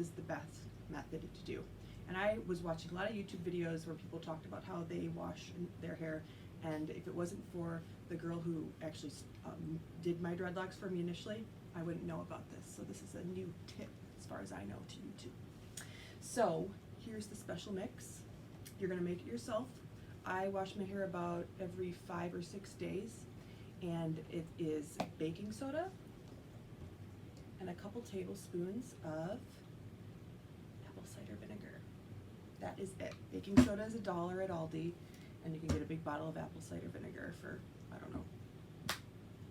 is the best method to do. And I was watching a lot of YouTube videos where people talked about how they wash their hair, and if it wasn't for the girl who actually did my dreadlocks for me initially, I wouldn't know about this. So this is a new tip as far as I know to you too. So here's the special mix. You're gonna make it yourself. I wash my hair about every 5 or 6 days, and it is baking soda and a couple tablespoons of apple cider vinegar. That is it. Baking soda is $1 at Aldi, and you can get a big bottle of apple cider vinegar for, I don't know,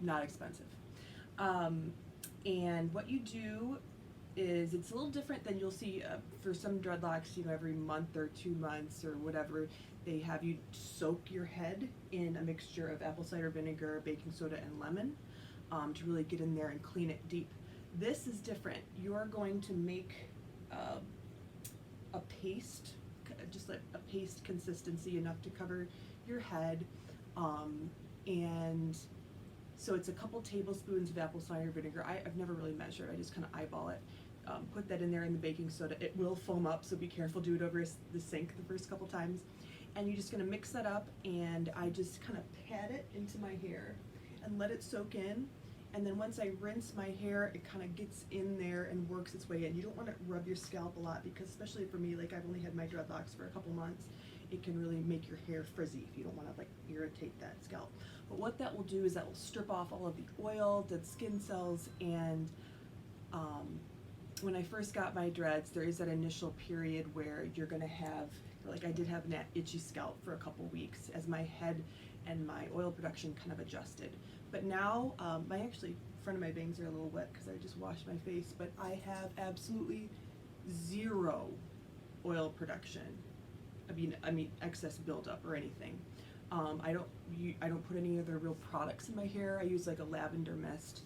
not expensive. And what you do is, it's a little different than you'll see for some dreadlocks, you know, every month or 2 months or whatever, they have you soak your head in a mixture of apple cider vinegar, baking soda, and lemon to really get in there and clean it deep. This is different. You're going to make a paste, just like a paste consistency, enough to cover your head, and so it's a couple tablespoons of apple cider vinegar. I've never really measured, I just kind of eyeball it. Put that in there in the baking soda. It will foam up, so be careful, do it over the sink the first couple times. And you're just gonna mix that up, and I just kind of pat it into my hair and let it soak in. And then once I rinse my hair, it kind of gets in there and works its way in. You don't want to rub your scalp a lot, because especially for me, like I've only had my dreadlocks for a couple months, it can really make your hair frizzy if you don't want to like irritate that scalp. But what that will do is that will strip off all of the oil, dead skin cells, and when I first got my dreads, there is that initial period where you're gonna have, like I did have an itchy scalp for a couple weeks as my head and my oil production kind of adjusted. But now, my actually, front of my bangs are a little wet because I just washed my face, but I have absolutely zero oil production. I mean excess buildup or anything. I don't put any other real products in my hair. I use like a lavender mist.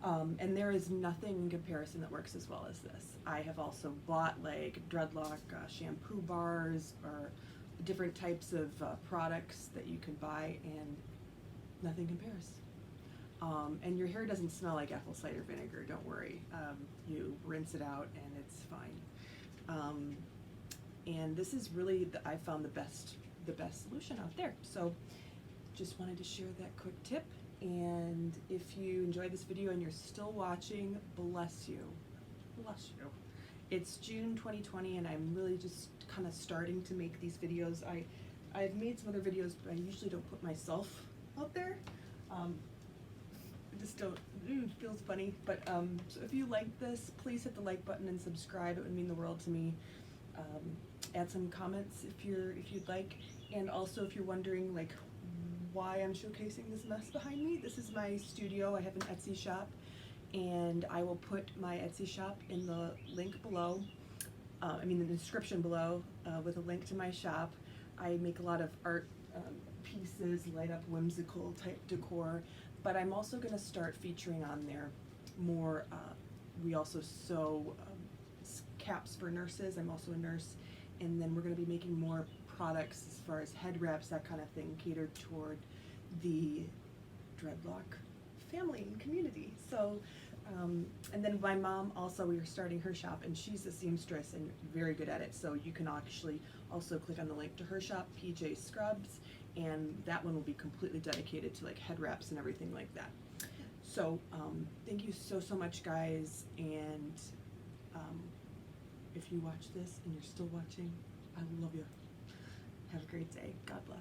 And there is nothing in comparison that works as well as this. I have also bought like Dreadlock shampoo bars or different types of products that you can buy, and nothing compares. And your hair doesn't smell like apple cider vinegar, don't worry. You rinse it out and it's fine. And this is really, I found the best solution out there. So just wanted to share that quick tip. And if you enjoyed this video and you're still watching, bless you. Bless you. It's June 2020, and I'm really just kind of starting to make these videos. I've made some other videos, but I usually don't put myself out there. I just don't, it feels funny. But so if you like this, please hit the like button and subscribe. It would mean the world to me. Add some comments if you'd like. And also, if you're wondering like why I'm showcasing this mess behind me, this is my studio. I have an Etsy shop, and I will put my Etsy shop in the link below, in the description below, with a link to my shop. I make a lot of art pieces, light up whimsical type decor, but I'm also going to start featuring on there more, we also sew caps for nurses. I'm also a nurse, and then we're going to be making more products as far as head wraps, that kind of thing, catered toward the dreadlock family and community. So, and then my mom also, we are starting her shop, and she's a seamstress and very good at it. So you can actually also click on the link to her shop, PJ Scrubs, and that one will be completely dedicated to like head wraps and everything like that. So thank you so much, guys, and if you watch this and you're still watching, I love you. Have a great day. God bless.